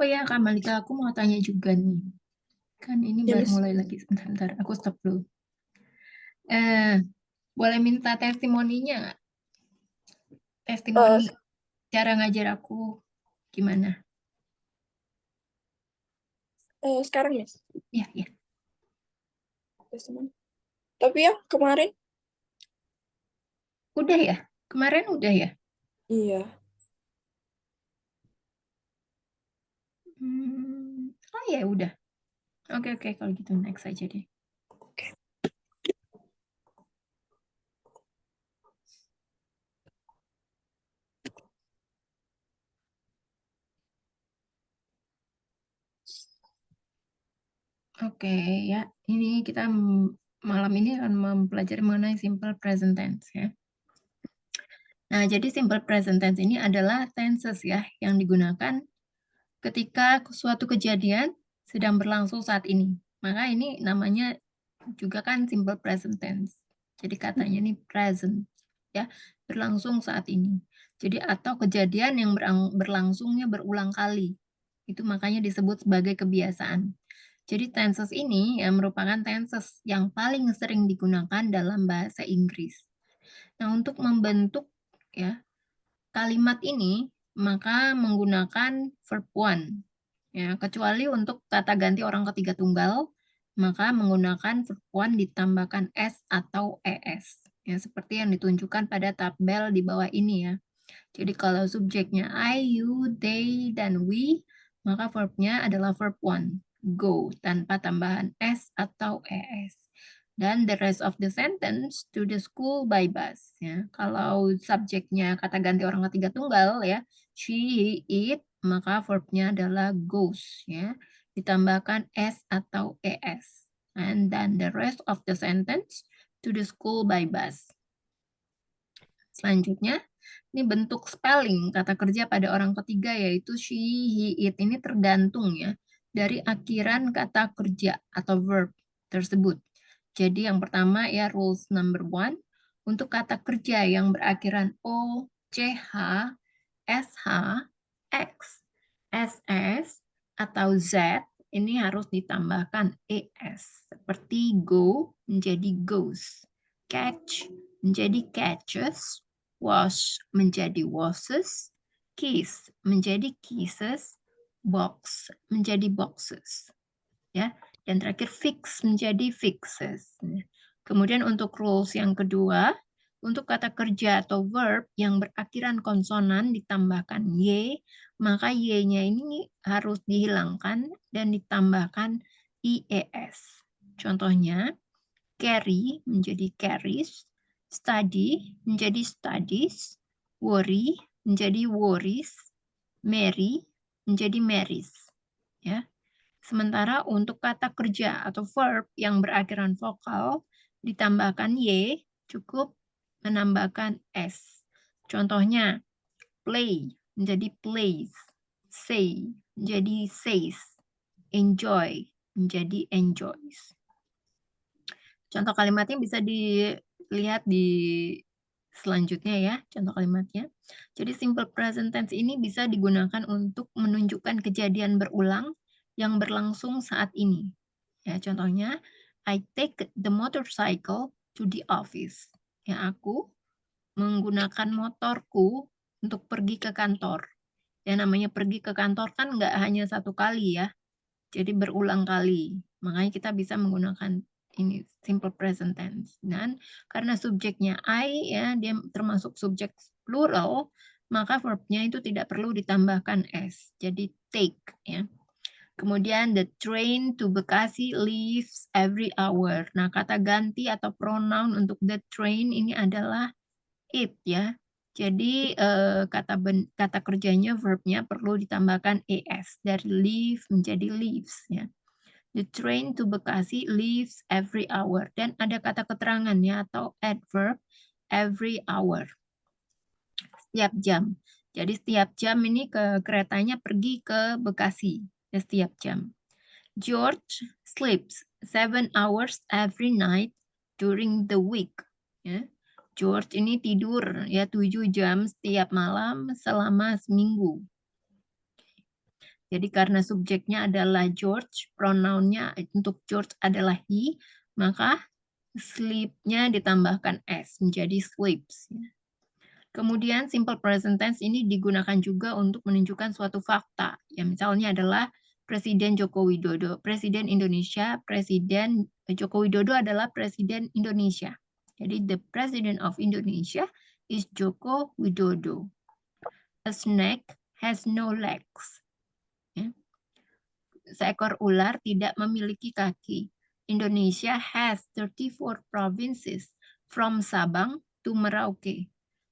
Oh ya, Kak Malika, aku mau tanya juga nih. Kan ini Ya, baru Miss. mulai lagi. Sebentar, aku stop dulu. Boleh minta testimoninya nggak? Eh, Testimoni cara ngajar aku gimana? sekarang, Miss. Ya, ya. Tapi ya, kemarin, Udah ya? Kemarin udah ya? iya. Oh ya, udah. Oke, oke. Kalau gitu next aja deh. Oke, ya. Ini kita malam ini akan mempelajari mengenai simple present tense ya. Nah, jadi simple present tense ini adalah tenses ya yang digunakan ketika suatu kejadian sedang berlangsung saat ini. Maka ini namanya juga kan simple present tense. Jadi katanya ini present ya, berlangsung saat ini. Jadi atau kejadian yang berlangsungnya berulang kali. Itu makanya disebut sebagai kebiasaan. Jadi tenses ini ya merupakan tenses yang paling sering digunakan dalam bahasa Inggris. Nah, untuk membentuk ya kalimat ini maka menggunakan verb one. Ya, kecuali untuk kata ganti orang ketiga tunggal, maka menggunakan verb one ditambahkan s atau es. Ya, seperti yang ditunjukkan pada tabel di bawah ini ya. Jadi kalau subjeknya I, you, they, dan we, maka verbnya adalah verb one, go, tanpa tambahan s atau es. Dan the rest of the sentence to the school by bus. Ya. Kalau subjeknya kata ganti orang ketiga tunggal ya, she, he, it, maka verbnya adalah goes ya, ditambahkan s atau es. And then the rest of the sentence to the school by bus. Selanjutnya, ini bentuk spelling kata kerja pada orang ketiga yaitu she, he, it. Ini tergantung ya dari akhiran kata kerja atau verb tersebut. Jadi yang pertama ya rules number one. Untuk kata kerja yang berakhiran O, CH, SH, X, SS, atau Z, ini harus ditambahkan ES. Seperti go menjadi goes. Catch menjadi catches. Wash menjadi washes. Kiss menjadi kisses. Box menjadi boxes. Ya, dan terakhir fix menjadi fixes. Kemudian untuk rules yang kedua, untuk kata kerja atau verb yang berakhiran konsonan ditambahkan y, maka y-nya ini harus dihilangkan dan ditambahkan ies. Contohnya, carry menjadi carries, study menjadi studies, worry menjadi worries, marry menjadi marries. Ya. Sementara untuk kata kerja atau verb yang berakhiran vokal ditambahkan y, cukup menambahkan s. Contohnya, play menjadi plays, say menjadi says, enjoy menjadi enjoys. Contoh kalimatnya bisa dilihat di selanjutnya ya, contoh kalimatnya. Jadi simple present tense ini bisa digunakan untuk menunjukkan kejadian berulang yang berlangsung saat ini. Ya, contohnya, I take the motorcycle to the office. Ya, aku menggunakan motorku untuk pergi ke kantor. Ya, namanya pergi ke kantor kan nggak hanya satu kali ya, jadi berulang kali. Makanya kita bisa menggunakan ini simple present tense. Dan karena subjeknya I ya, dia termasuk subjek plural, maka verbnya itu tidak perlu ditambahkan s. Jadi take ya. Kemudian the train to Bekasi leaves every hour. Nah, kata ganti atau pronoun untuk the train ini adalah it ya. Jadi kata kerjanya verbnya perlu ditambahkan es dari leave menjadi leaves ya. The train to Bekasi leaves every hour. Dan ada kata keterangannya atau adverb every hour. Setiap jam. Jadi setiap jam ini keretanya pergi ke Bekasi. Ya, setiap jam. George sleeps 7 hours every night during the week. Ya. George ini tidur ya 7 jam setiap malam selama seminggu. Jadi karena subjeknya adalah George, pronounnya untuk George adalah he, maka sleep-nya ditambahkan s menjadi sleeps. Kemudian simple present tense ini digunakan juga untuk menunjukkan suatu fakta. Ya, misalnya adalah Presiden Joko Widodo, Presiden Indonesia, Presiden Joko Widodo adalah Presiden Indonesia. Jadi the President of Indonesia is Joko Widodo. A snake has no legs. Ya. Seekor ular tidak memiliki kaki. Indonesia has 34 provinces from Sabang to Merauke.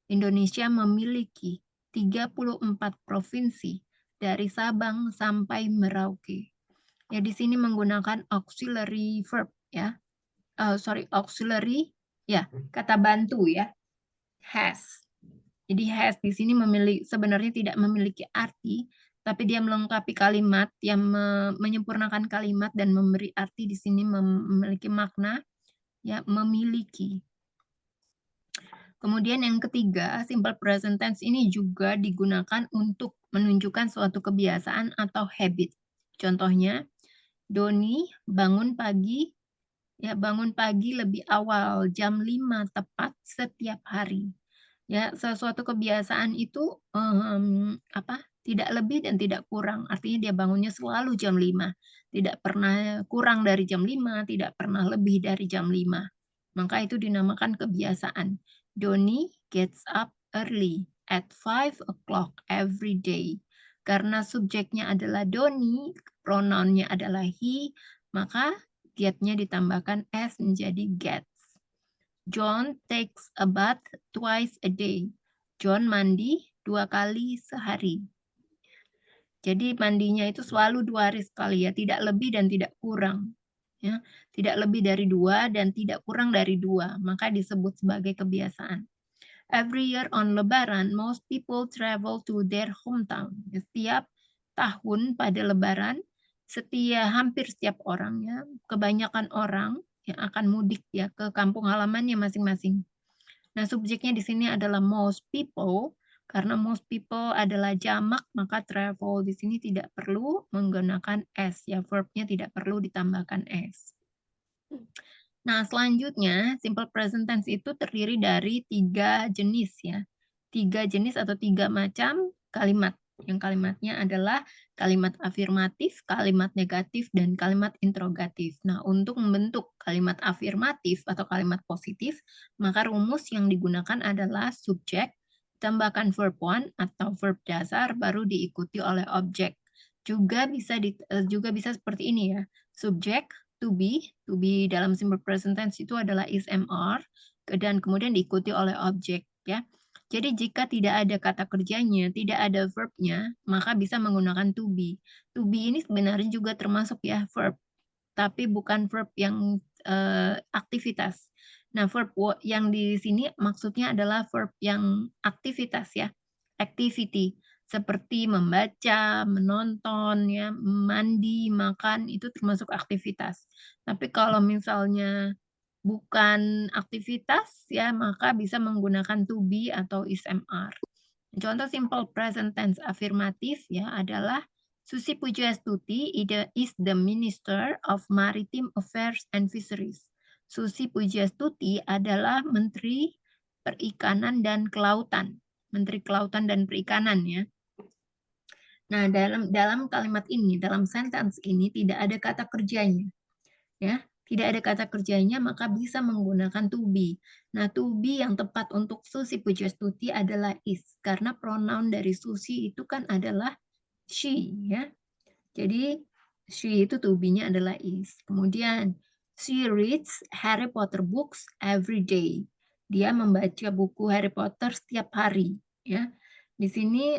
Indonesia memiliki 34 provinsi dari Sabang sampai Merauke. Ya, di sini menggunakan auxiliary verb ya. Auxiliary ya, kata bantu ya. Has. Jadi has di sini sebenarnya tidak memiliki arti, tapi dia melengkapi kalimat yang menyempurnakan kalimat dan memberi arti di sini memiliki makna ya, memiliki. Kemudian yang ketiga, simple present tense ini juga digunakan untuk menunjukkan suatu kebiasaan atau habit. Contohnya, Doni bangun pagi lebih awal jam 5 tepat setiap hari. Ya, sesuatu kebiasaan itu tidak lebih dan tidak kurang. Artinya dia bangunnya selalu jam 5. Tidak pernah kurang dari jam 5, tidak pernah lebih dari jam 5. Maka itu dinamakan kebiasaan. Doni gets up early at 5 o'clock every day. Karena subjeknya adalah Doni, pronounnya adalah he, maka get-nya ditambahkan s menjadi gets. John takes a bath twice a day. John mandi 2 kali sehari. Jadi mandinya itu selalu 2 hari sekali ya, tidak lebih dan tidak kurang. Ya, tidak lebih dari 2 dan tidak kurang dari 2, maka disebut sebagai kebiasaan. Every year on Lebaran, most people travel to their hometown. Setiap tahun pada Lebaran, hampir setiap orang ya, kebanyakan orang yang akan mudik ya ke kampung halamannya masing-masing. Nah, subjeknya di sini adalah most people, karena most people adalah jamak, maka travel di sini tidak perlu menggunakan s ya, verbnya tidak perlu ditambahkan s. Nah, selanjutnya simple present tense itu terdiri dari 3 jenis ya. 3 jenis atau 3 macam kalimat. Yang kalimatnya adalah kalimat afirmatif, kalimat negatif, dan kalimat interrogatif. Nah, untuk membentuk kalimat afirmatif atau kalimat positif, maka rumus yang digunakan adalah subjek, tambahkan verb one atau verb dasar, baru diikuti oleh objek. Juga bisa seperti ini ya. Subjek, to be dalam simple present tense itu adalah is, am, are, dan kemudian diikuti oleh objek ya. Jadi jika tidak ada kata kerjanya, tidak ada verbnya, maka bisa menggunakan to be. To be ini sebenarnya juga termasuk ya verb, tapi bukan verb yang aktivitas. Nah, verb yang di sini maksudnya adalah verb yang aktivitas ya, activity. Seperti membaca, menonton, ya, mandi, makan, itu termasuk aktivitas. Tapi kalau misalnya bukan aktivitas, ya maka bisa menggunakan to be atau is, am, are. Contoh simple present tense afirmatif ya adalah Susi Pujiastuti is the Minister of Maritime Affairs and Fisheries. Susi Pujiastuti adalah Menteri Perikanan dan Kelautan. Menteri Kelautan dan Perikanan ya. Nah, dalam kalimat ini, dalam sentence ini tidak ada kata kerjanya. Ya, tidak ada kata kerjanya maka bisa menggunakan to be. Nah, to be yang tepat untuk Susi Pujiastuti adalah is karena pronoun dari Susi itu kan adalah she ya. Jadi she itu to be-nya adalah is. Kemudian she reads Harry Potter books every day. Dia membaca buku Harry Potter setiap hari ya. Di sini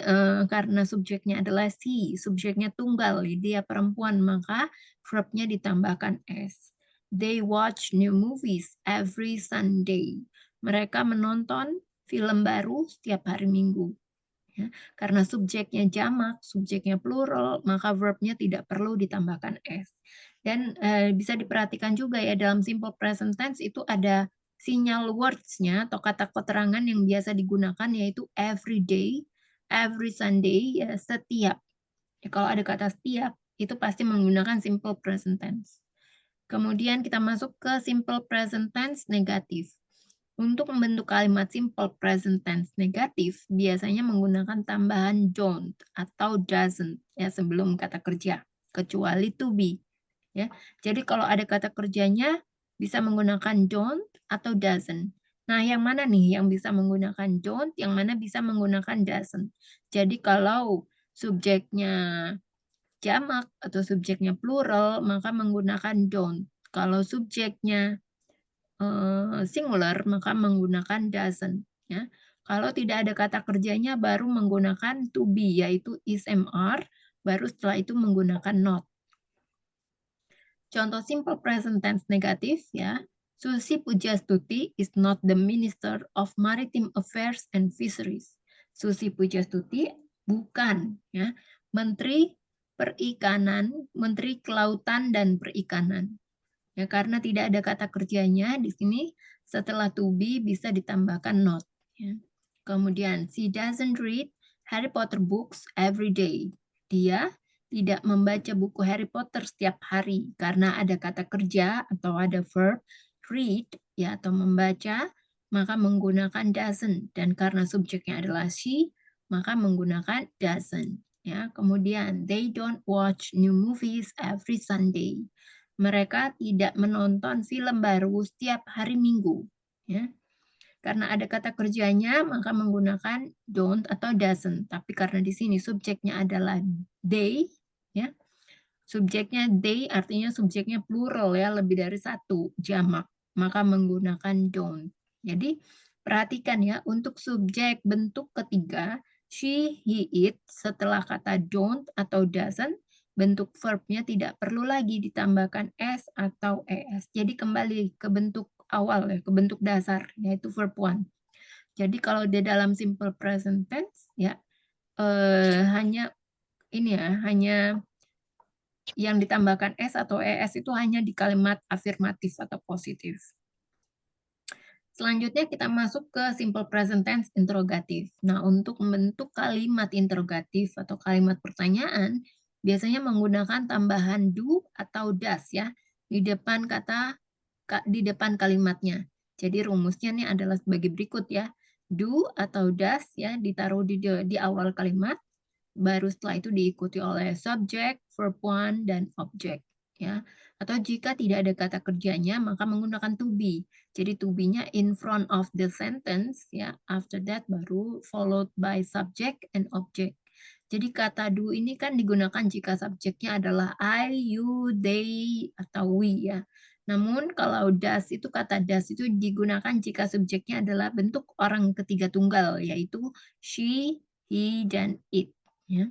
karena subjeknya adalah she, subjeknya tunggal, dia perempuan, maka verb-nya ditambahkan s. They watch new movies every Sunday. Mereka menonton film baru setiap hari Minggu. Ya. Karena subjeknya jamak, subjeknya plural, maka verbnya tidak perlu ditambahkan s. Dan bisa diperhatikan juga ya dalam simple present tense itu ada sinyal words-nya atau kata keterangan yang biasa digunakan yaitu every day, every Sunday, ya setiap. Ya, kalau ada kata setiap, itu pasti menggunakan simple present tense. Kemudian kita masuk ke simple present tense negatif. Untuk membentuk kalimat simple present tense negatif, biasanya menggunakan tambahan don't atau doesn't ya sebelum kata kerja, kecuali to be. Ya. Jadi kalau ada kata kerjanya bisa menggunakan don't atau doesn't. Nah, yang mana nih yang bisa menggunakan don't, yang mana bisa menggunakan doesn't. Jadi kalau subjeknya jamak atau subjeknya plural, maka menggunakan don't. Kalau subjeknya singular, maka menggunakan doesn't. Ya. Kalau tidak ada kata kerjanya, baru menggunakan to be, yaitu is, am, are, baru setelah itu menggunakan not. Contoh simple present tense negatif, ya. Susi Pujastuti is not the Minister of Maritime Affairs and Fisheries. Susi Pujastuti bukan ya Menteri Perikanan, Menteri Kelautan dan Perikanan. Ya, karena tidak ada kata kerjanya di sini, setelah to be bisa ditambahkan not. Ya. Kemudian, she doesn't read Harry Potter books every day. Dia tidak membaca buku Harry Potter setiap hari karena ada kata kerja atau ada verb read ya atau membaca, maka menggunakan doesn't, dan karena subjeknya adalah she, maka menggunakan doesn't. Ya, kemudian they don't watch new movies every Sunday. Mereka tidak menonton film baru setiap hari Minggu. Ya. Karena ada kata kerjanya, maka menggunakan don't atau doesn't. Tapi karena di sini subjeknya adalah they, ya, subjeknya they artinya subjeknya plural ya, lebih dari satu, jamak. Maka menggunakan don't. Jadi perhatikan ya, untuk subjek bentuk ketiga, she, he, it, setelah kata don't atau doesn't, bentuk verbnya tidak perlu lagi ditambahkan s atau es. Jadi kembali ke bentuk awal ya, ke bentuk dasar, yaitu verb one. Jadi kalau di dalam simple present tense ya hanya ini ya, hanya yang ditambahkan s atau es itu hanya di kalimat afirmatif atau positif. Selanjutnya kita masuk ke simple present tense interrogatif. Nah, untuk membentuk kalimat interrogatif atau kalimat pertanyaan, biasanya menggunakan tambahan do atau does ya di depan kalimatnya. Jadi rumusnya ini adalah sebagai berikut ya. Do atau does ya ditaruh di awal kalimat, baru setelah itu diikuti oleh subject, verb one, dan object ya. Atau jika tidak ada kata kerjanya, maka menggunakan to be. Jadi to be-nya in front of the sentence ya. After that baru followed by subject and object. Jadi kata do ini kan digunakan jika subjeknya adalah I, you, they, atau we ya. Namun kalau does itu kata does itu digunakan jika subjeknya adalah bentuk orang ketiga tunggal, yaitu she, he, dan it. Ya.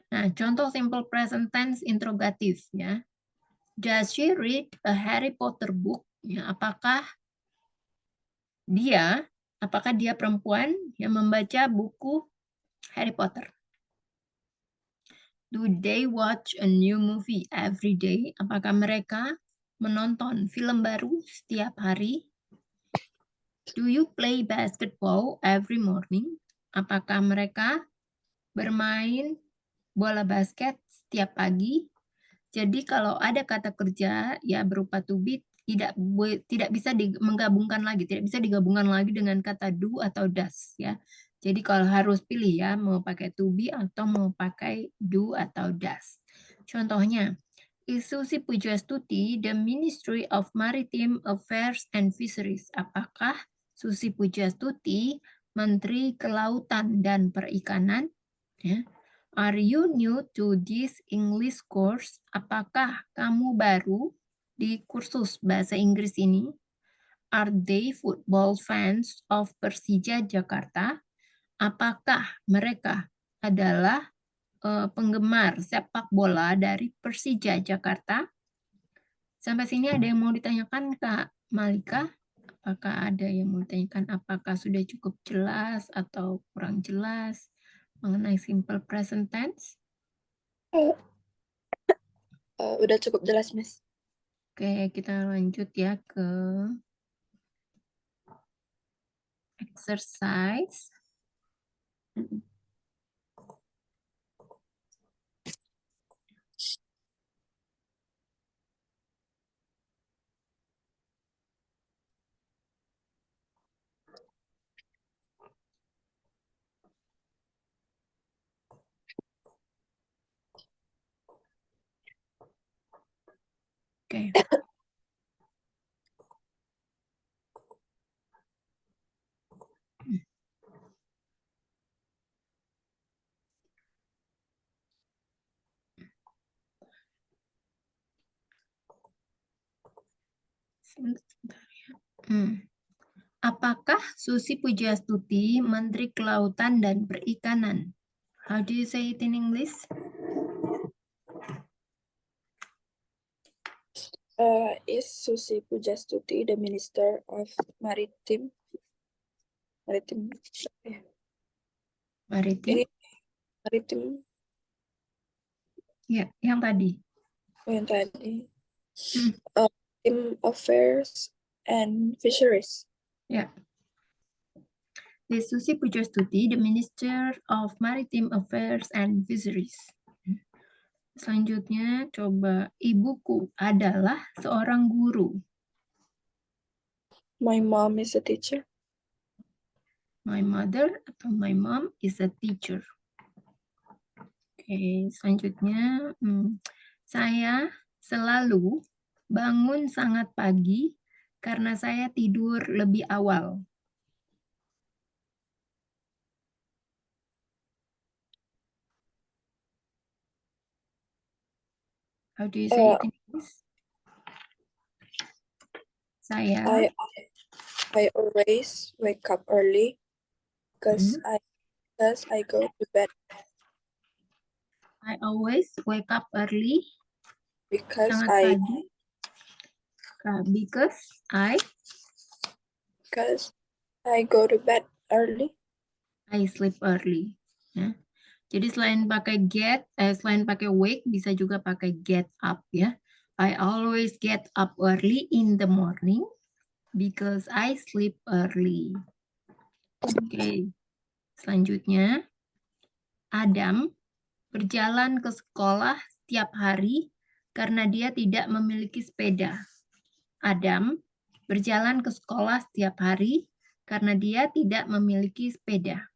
Nah, contoh simple present tense interrogatif ya. Does she read a Harry Potter book? Ya, apakah dia perempuan yang membaca buku Harry Potter? Do they watch a new movie every day? Apakah mereka menonton film baru setiap hari? Do you play basketball every morning? Apakah mereka bermain bola basket setiap pagi? Jadi kalau ada kata kerja ya berupa to be tidak bisa menggabungkan lagi, tidak bisa digabungkan lagi dengan kata do atau does ya. Jadi kalau harus pilih ya mau pakai to be atau mau pakai do atau does. Contohnya, is Susi Pujastuti the Ministry of Maritime Affairs and Fisheries? Apakah Susi Pujastuti Menteri Kelautan dan Perikanan? Ya. Are you new to this English course? Apakah kamu baru di kursus bahasa Inggris ini? Are they football fans of Persija Jakarta? Apakah mereka adalah penggemar sepak bola dari Persija Jakarta? Sampai sini ada yang mau ditanyakan, Kak Malika? Apakah ada yang mau ditanyakan? Apakah sudah cukup jelas atau kurang jelas? mengenai simple present tense. Udah cukup jelas, Miss. Oke, kita lanjut ya ke exercise. Oke. Sebentar ya. Apakah Susi Pujastuti Menteri Kelautan dan Perikanan? How do you say it in English? Is Susi Pujastuti the Minister of Maritime? Maritime. Maritim? Ini Maritime. Ya, yang tadi. Oh, yang tadi. Hmm. Maritime Affairs and Fisheries. Ya. Is Susi Pujastuti the Minister of Maritime Affairs and Fisheries? Selanjutnya, coba ibuku adalah seorang guru. My mom is a teacher. My mother atau my mom is a teacher. Oke, selanjutnya, saya selalu bangun sangat pagi karena saya tidur lebih awal. How do you say it in English? Saya I always wake up early because I go to bed I always wake up early, because sangat pagi, because I go to bed early. I sleep early. Ya. Jadi selain pakai selain pakai wake, bisa juga pakai get up ya. I always get up early in the morning because I sleep early. Oke, selanjutnya Adam berjalan ke sekolah setiap hari karena dia tidak memiliki sepeda. Adam berjalan ke sekolah setiap hari karena dia tidak memiliki sepeda.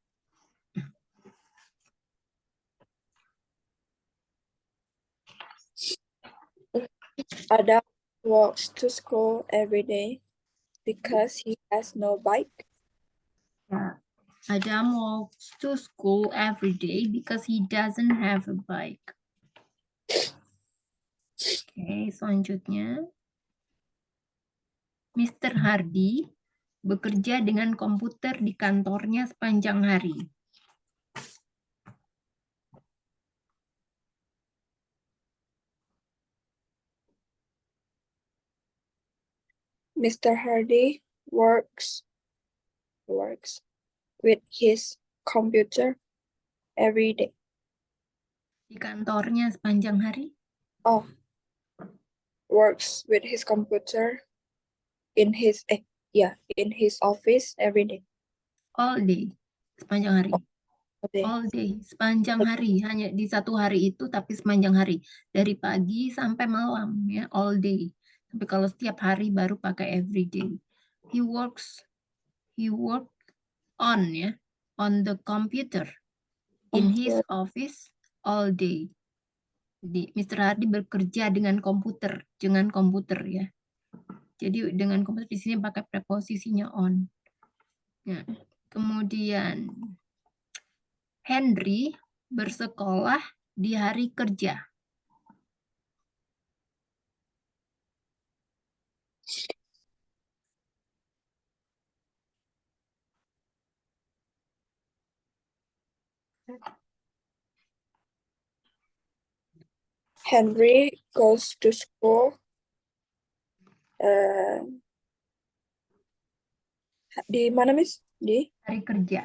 Adam walks to school every day because he has no bike. Adam walks to school every day because he doesn't have a bike. Oke, selanjutnya. Mr. Hardy bekerja dengan komputer di kantornya sepanjang hari. Mr. Hardy works with his computer every day. Di kantornya sepanjang hari. Oh, works with his computer in his office every day. All day, sepanjang hari. All day, sepanjang hari. Hanya di satu hari itu, tapi sepanjang hari. Dari pagi sampai malam, ya, all day. Tapi kalau setiap hari baru pakai every day. He work on, ya, on the computer in his office all day. Jadi, Mr. Hardy bekerja dengan komputer ya. Jadi dengan komputer di sini pakai preposisinya on. Nah, kemudian Henry bersekolah di hari kerja. Henry goes to school di mana, Miss? Di Hari kerja.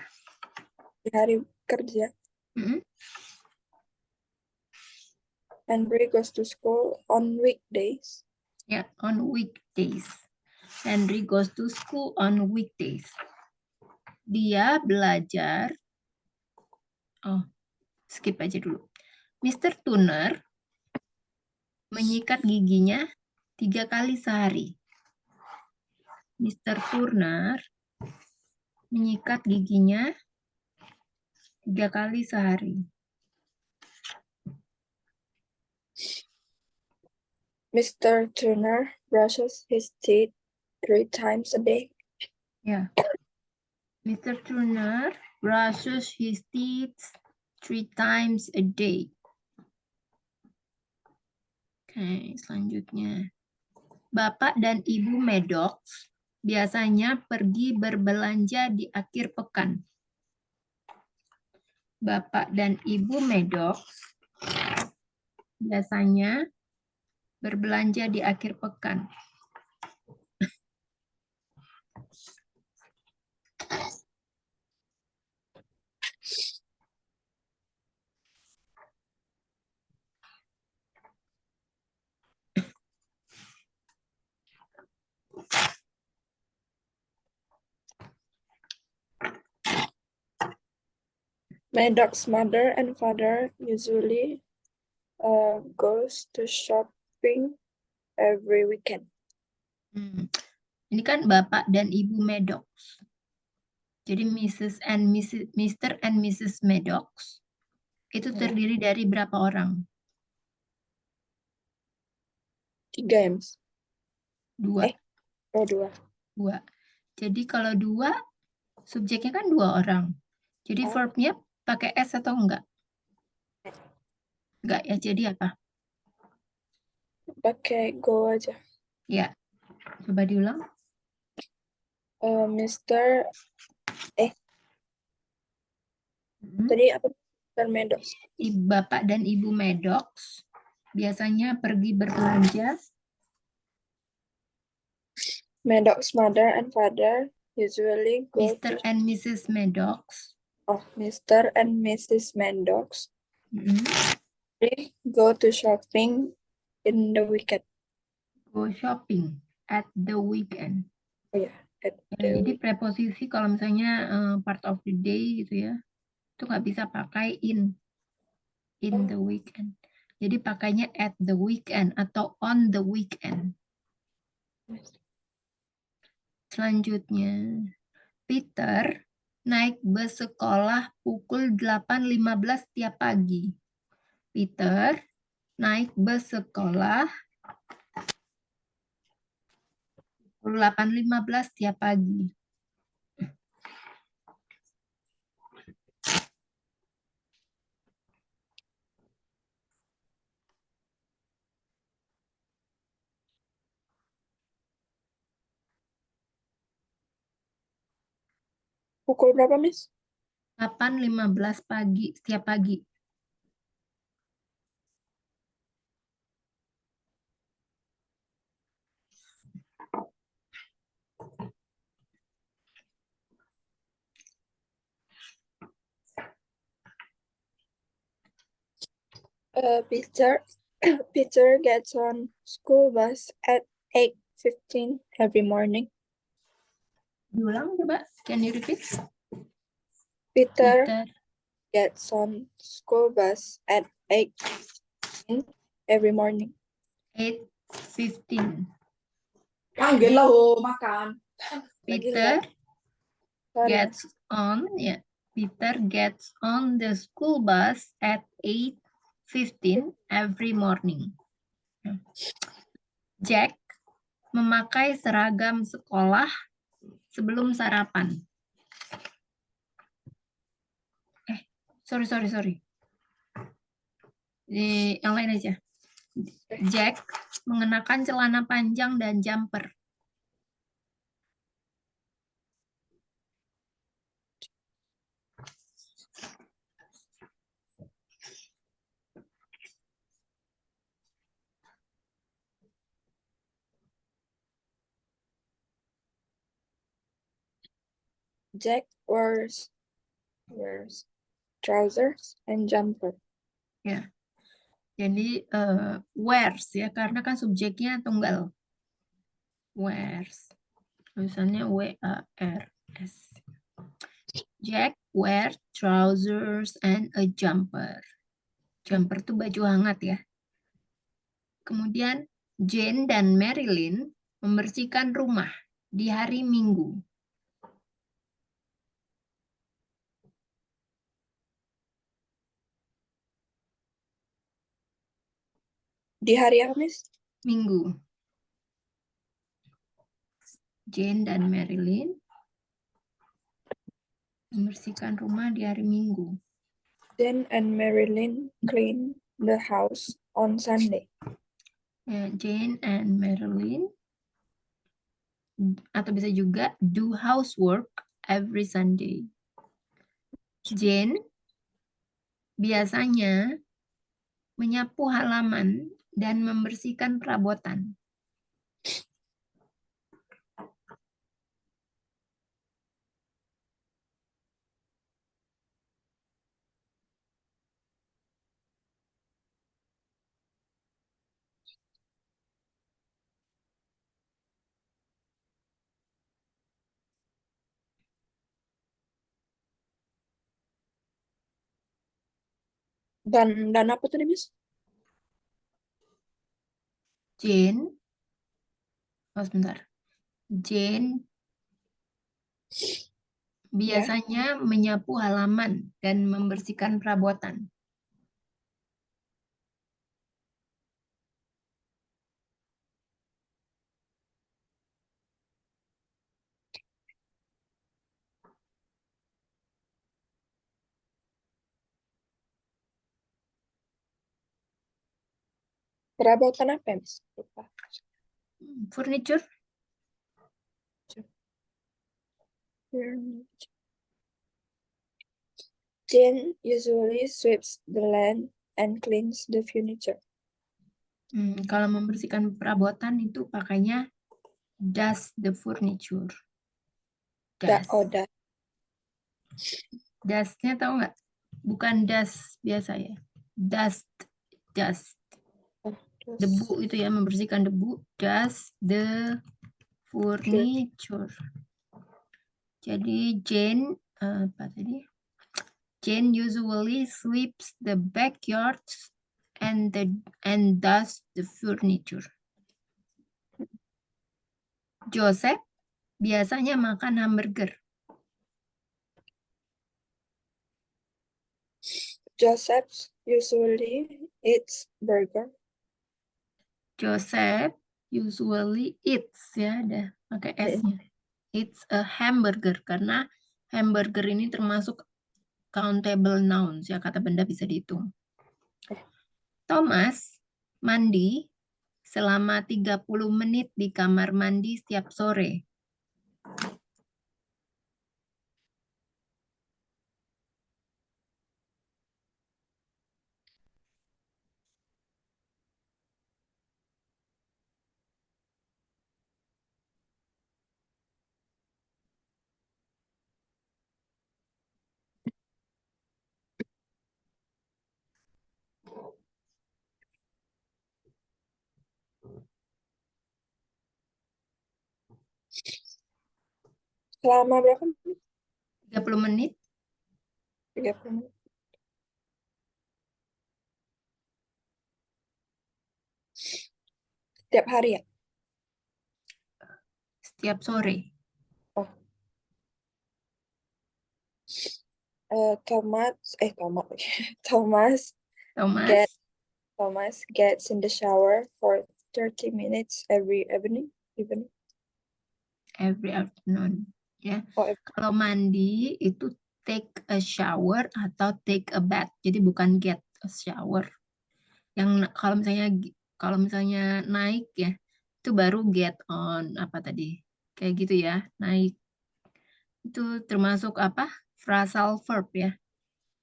hari kerja. Mm-mm. Henry goes to school on weekdays. Ya, on weekdays. Henry goes to school on weekdays. Dia belajar. Oh, skip aja dulu. Mr. Tuner menyikat giginya 3 kali sehari. Mr. Turner menyikat giginya 3 kali sehari. Mr. Turner brushes his teeth 3 times a day. Ya. Mr. Turner brushes his teeth 3 times a day. Oke, selanjutnya. Bapak dan Ibu Maddox biasanya pergi berbelanja di akhir pekan. Bapak dan Ibu Maddox biasanya berbelanja di akhir pekan. Maddox's mother and father usually goes to shopping every weekend. Ini kan Bapak dan Ibu Maddox. Jadi Mrs. and Mr. and Mrs. Maddox itu terdiri dari berapa orang? 3 ya, Mas? 2. Oh, 2. 2. Jadi kalau 2, subjeknya kan 2 orang. Jadi verbnya pakai S atau enggak? Enggak ya, jadi apa? Pakai go aja. Ya, coba diulang. Mr. Tadi apa? Mr. Maddox. Bapak dan Ibu Maddox biasanya pergi berbelanja. Maddox's mother and father usually go Mr. to... and Mrs. Maddox. Oh, Mr. and Mrs. Maddox Mm-mm. they go to shopping in the weekend. Go shopping at the weekend. Oh ya, at Ya, the jadi preposisi kalau misalnya part of the day gitu ya, itu nggak bisa pakai in the weekend. Jadi pakainya at the weekend atau on the weekend. Selanjutnya, Peter naik bus sekolah pukul 8.15 tiap pagi. Peter naik bus sekolah pukul 8.15 tiap pagi. Pukul berapa, Miss? 8.15 pagi setiap pagi. Peter gets on school bus at 8:15 every morning. Diulang coba, can you repeat? Peter Peter gets on school bus at 8:15 every morning. 8:15. Panggil lah, makan. Peter Sorry, gets on, ya. Peter gets on the school bus at 8:15 every morning. Jack memakai seragam sekolah sebelum sarapan. Sorry. Yang lain aja. Jack mengenakan celana panjang dan jumper. Jack wears trousers, and jumper. Ya. Jadi wears ya, karena kan subjeknya tunggal. Wears. Tulisannya W-A-R-S. Jack wear trousers and a jumper. Jumper tuh baju hangat ya. Kemudian Jane dan Marilyn membersihkan rumah di hari Minggu. Di hari apa, Miss? Minggu. Jane dan Marilyn membersihkan rumah di hari Minggu. Jane and Marilyn clean the house on Sunday. Ya, Jane and Marilyn, atau bisa juga do housework every Sunday. Jane biasanya menyapu halaman dan membersihkan perabotan. Dan apa tadi, Miss? Jane, sebentar. Jane biasanya menyapu halaman dan membersihkan perabotan. Perabotan apa, Miss? Lupa. Furniture, Jane usually sweeps the land and cleans the furniture. kalau membersihkan perabotan itu pakainya dust the furniture. Dust. Dustnya tahu nggak? Bukan dust biasa ya. Dust. Debu itu ya, membersihkan debu. Dust the furniture. Jadi Jane apa tadi? Jane usually sweeps the backyard and dust the furniture. Joseph biasanya makan hamburger. Joseph usually eats burger. Joseph usually eats ya, ada pakai S-nya. It's a hamburger karena hamburger ini termasuk countable nouns ya, kata benda bisa dihitung. Thomas mandi selama 30 menit di kamar mandi setiap sore. Selama berapa? 30 menit. 30 menit. Setiap hari ya? Setiap sore. Thomas gets in the shower for 30 minutes every evening. Every afternoon. Ya. Kalau mandi itu take a shower atau take a bath. Jadi bukan get a shower. Yang kalau misalnya naik ya, itu baru get on apa tadi? Kayak gitu ya, naik. Itu termasuk apa? Phrasal verb ya.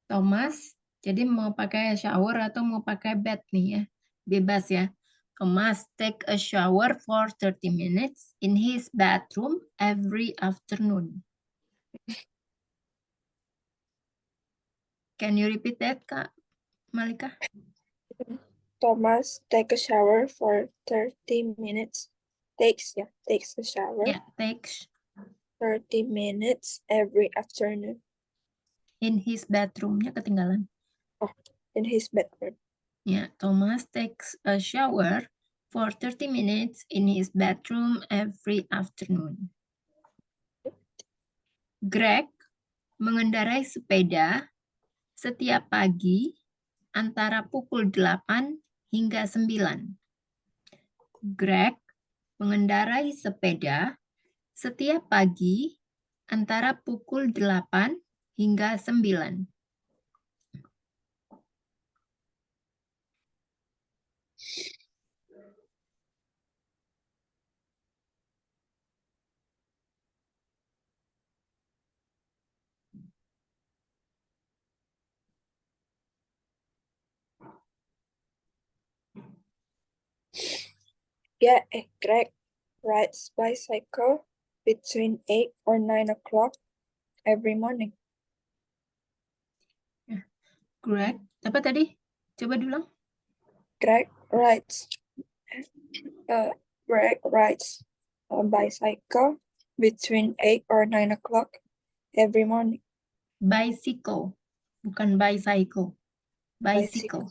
Thomas, jadi mau pakai shower atau mau pakai bath nih ya. Bebas ya. Thomas take a shower for 30 minutes in his bathroom every afternoon. Can you repeat that, Kak Malika? Thomas take a shower for 30 minutes. Takes a shower Ya, takes 30 minutes every afternoon in his bedroom-nya ketinggalan. in his bedroom. Ya, Thomas takes a shower for 30 minutes in his bedroom every afternoon. Greg mengendarai sepeda setiap pagi antara pukul 8 hingga 9. Greg mengendarai sepeda setiap pagi antara pukul 8 hingga 9. Greg rides bicycle between 8 or 9 o'clock every morning. Greg, apa tadi? Coba diulang. Greg rides a bicycle between 8 or 9 o'clock every morning. Bicycle, bukan bicycle. Bicycle.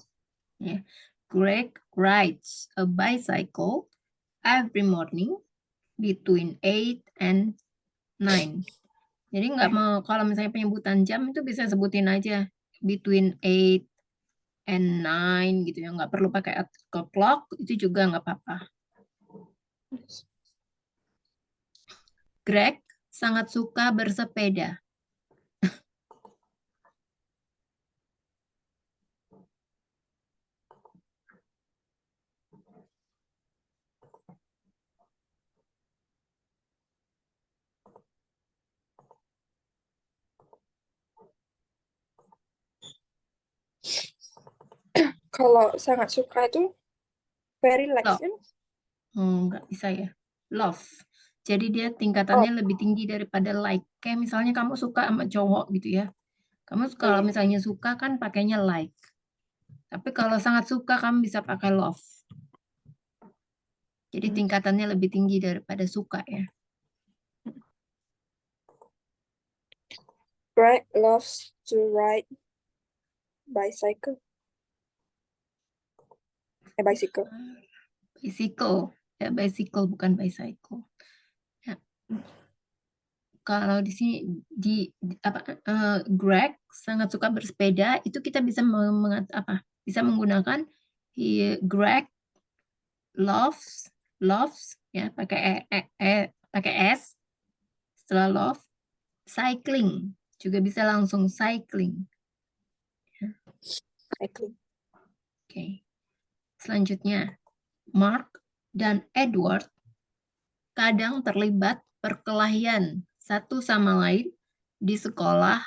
Ya. Greg rides a bicycle every morning between 8 and 9. Jadi nggak mau, kalau misalnya penyebutan jam itu bisa sebutin aja between 8 and 9 gitu ya. Nggak perlu pakai clock, itu juga nggak apa-apa. Greg sangat suka bersepeda. Kalau sangat suka itu very like Love. Nggak bisa ya. Love. Jadi dia tingkatannya lebih tinggi daripada like. Kayak misalnya kamu suka sama cowok gitu ya. Kamu kalau misalnya suka kan pakainya like. Tapi kalau sangat suka kamu bisa pakai love. Jadi tingkatannya lebih tinggi daripada suka ya. Greg loves to ride bicycle. Bicycle. Bicycle. Ya, bicycle bukan bicycle. Ya. Kalau di sini Greg sangat suka bersepeda, itu kita bisa bisa menggunakan Greg loves ya pakai s setelah love, cycling juga bisa langsung cycling. Cycling. Oke. Selanjutnya, Mark dan Edward kadang terlibat perkelahian satu sama lain di sekolah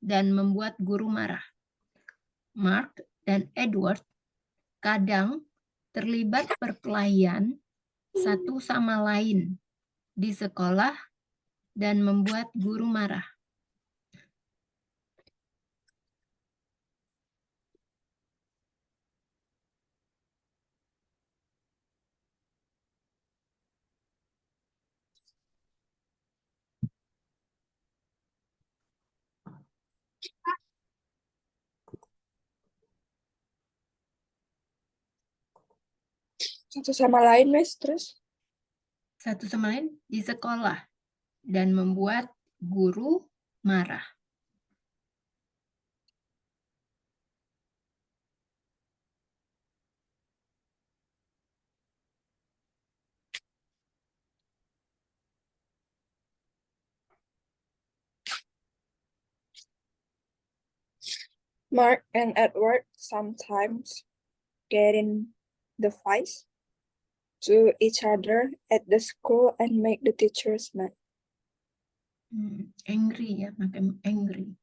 dan membuat guru marah. Mark dan Edward kadang terlibat perkelahian satu sama lain di sekolah dan membuat guru marah. Satu sama lain, Miss, terus? Satu sama lain di sekolah dan membuat guru marah. Mark and Edward sometimes get in the fights to each other at the school and make the teachers mad. Angry ya, pakai angry.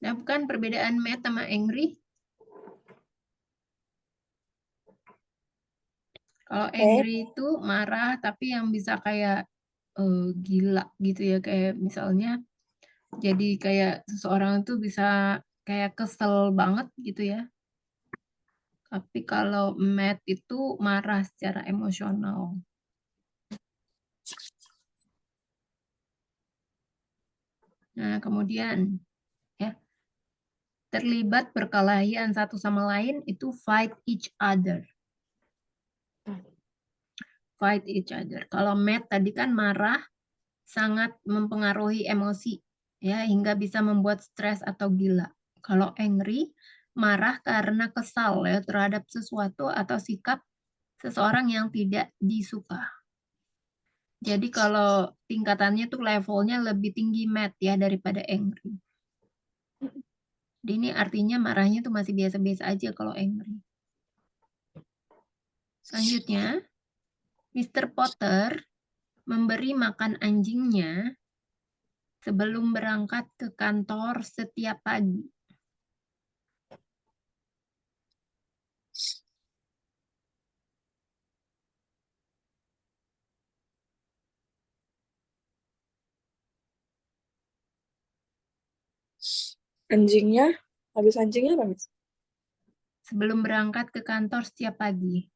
Nah, bukan perbedaan mad sama angry? Kalau angry itu marah, tapi yang bisa kayak gila gitu ya. Kayak misalnya, jadi kayak seseorang itu bisa kayak kesel banget gitu ya. Tapi kalau Matt itu marah secara emosional. Nah, kemudian ya, terlibat perkelahian satu sama lain itu fight each other. Fight each other. Kalau Matt tadi kan marah, sangat mempengaruhi emosi ya hingga bisa membuat stres atau gila. Kalau angry, marah karena kesal ya terhadap sesuatu atau sikap seseorang yang tidak disuka. Jadi kalau tingkatannya tuh levelnya lebih tinggi Matt ya daripada angry. Jadi ini artinya marahnya tuh masih biasa-biasa aja kalau angry. Selanjutnya, Mr. Potter memberi makan anjingnya sebelum berangkat ke kantor setiap pagi. Anjingnya, habis anjingnya apa, Miss? Sebelum berangkat ke kantor setiap pagi.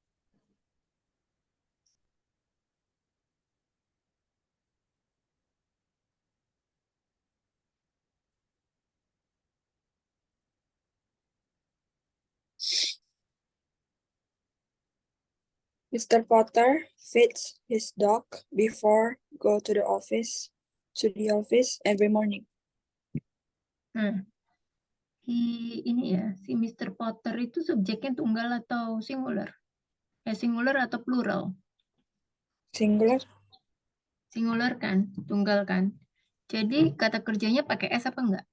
Mr. Potter feeds his dog before go to the office every morning. Nah, ini ya, si Mr. Potter itu subjeknya tunggal atau singular? Singular atau plural? Singular, Singular kan, tunggal kan. Jadi kata kerjanya pakai S apa enggak?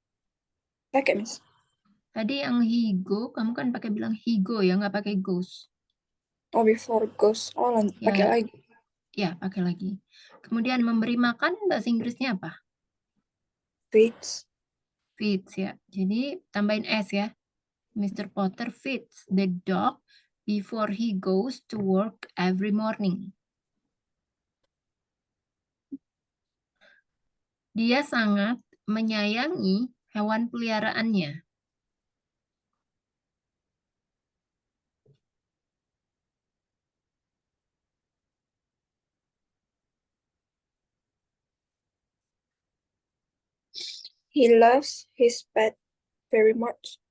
pakai, Miss. Tadi yang he go, kamu kan pakai bilang he go ya, nggak pakai goes. Oh, before goes. Oh, pakai Ya, lagi. ya pakai lagi. Kemudian memberi makan bahasa Inggrisnya apa? Feeds. Feeds ya. Jadi tambahin S ya. Mr. Potter feeds the dog before he goes to work every morning. Dia sangat menyayangi hewan peliharaannya. He loves his pet very much.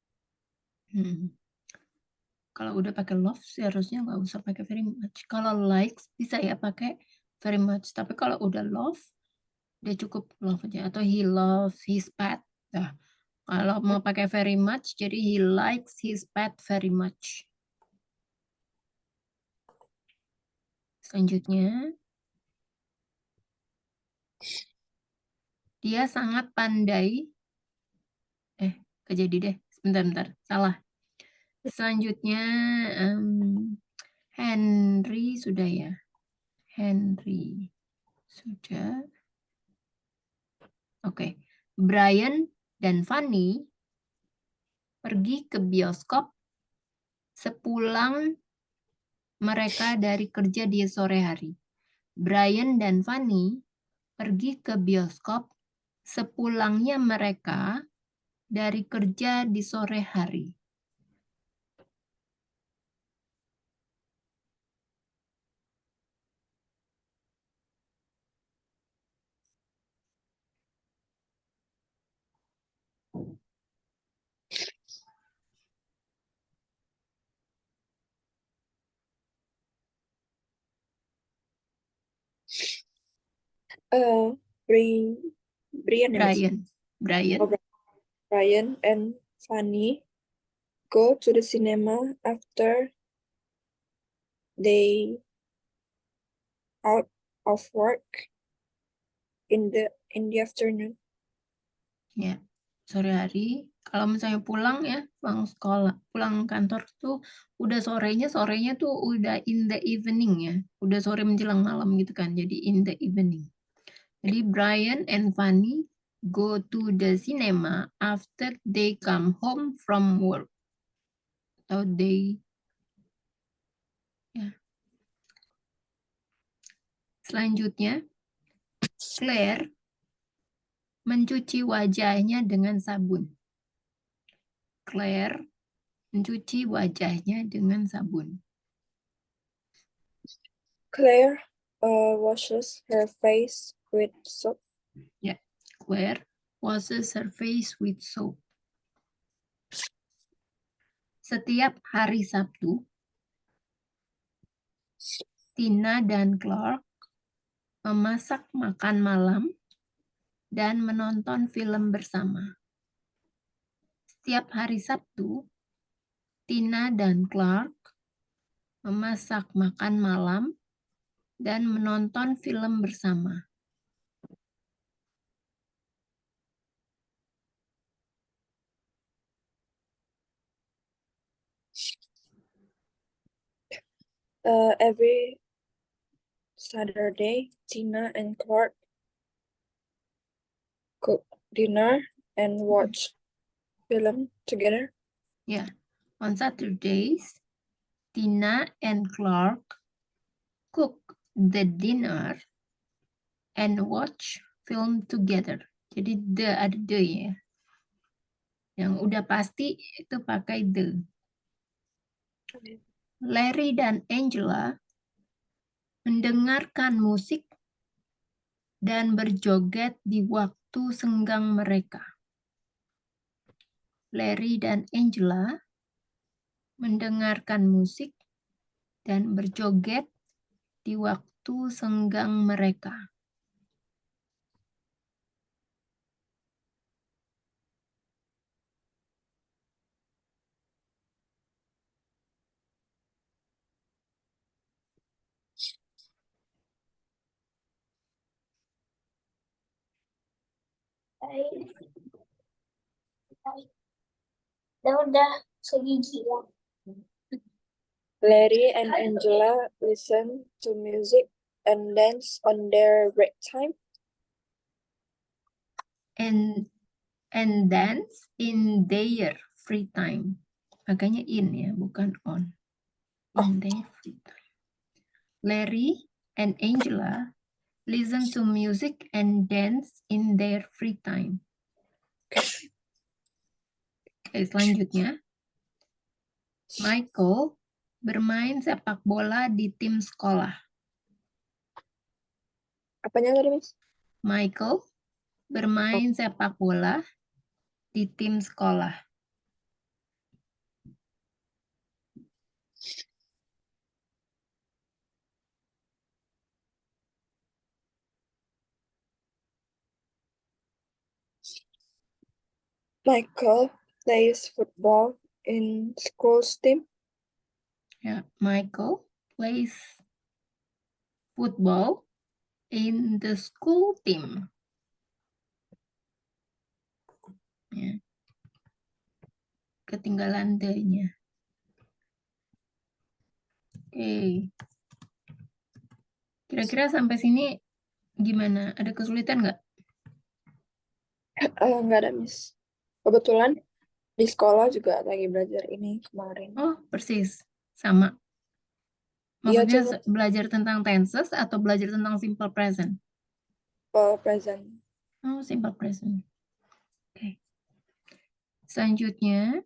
Kalau udah pakai love, seharusnya nggak usah pakai very much. Kalau likes, bisa ya pakai very much. Tapi kalau udah love, dia cukup love aja. Atau he loves his pet. Nah, kalau mau pakai very much, jadi he likes his pet very much. Selanjutnya, dia sangat pandai. Kejadi deh. Sebentar. Salah. Selanjutnya, Henry sudah ya. Henry sudah. Oke. Brian dan Fanny pergi ke bioskop sepulang mereka dari kerja di sore hari. Brian dan Fanny pergi ke bioskop sepulangnya mereka dari kerja di sore hari. Brian, ya, Miss? Brian. Oh, Brian and Fanny go to the cinema after they out of work in the afternoon. Ya, sore hari. Kalau misalnya pulang ya, pulang sekolah, pulang kantor tuh udah sorenya tuh udah in the evening ya. Udah sore menjelang malam gitu kan. Jadi in the evening. Jadi Brian and Fanny go to the cinema after they come home from work. Atau they ya. Selanjutnya, Claire mencuci wajahnya dengan sabun. Claire mencuci wajahnya dengan sabun. Claire washes her face with soap. Ya, Claire washes her face with soap. Setiap hari Sabtu, Tina dan Clark memasak makan malam dan menonton film bersama. Setiap hari Sabtu, Tina dan Clark memasak makan malam dan menonton film bersama. Every Saturday, Tina and Clark cook dinner and watch film together. Ya, on Saturdays, Tina and Clark cook the dinner and watch film together. Jadi ada the ya. Yang udah pasti itu pakai the. Larry dan Angela mendengarkan musik dan berjoget di waktu senggang mereka. Larry dan Angela mendengarkan musik dan berjoget di waktu senggang mereka. Udah segigi ya. Larry and Angela listen to music and dance on their break time. And dance in their free time. Makanya in ya, bukan on. In their free time. Larry and Angela listen to music and dance in their free time. Oke, selanjutnya. Michael bermain sepak bola di tim sekolah. Apanya tadi, Miss? Michael bermain sepak bola di tim sekolah. Michael plays football in school's team. Ya, Michael plays football in the school team. Ya. Ketinggalan the-nya. Oke. Kira-kira sampai sini gimana? Ada kesulitan nggak? Nggak ada, Miss. Kebetulan di sekolah juga lagi belajar ini kemarin. Oh, persis. Sama. Iya, Maksudnya cuma belajar tentang tenses atau belajar tentang simple present? present. Oh, simple present. Oke. Selanjutnya,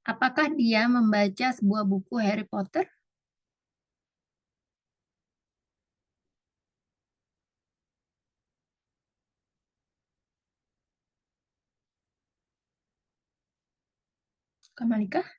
apakah dia membaca sebuah buku Harry Potter? Kamalika?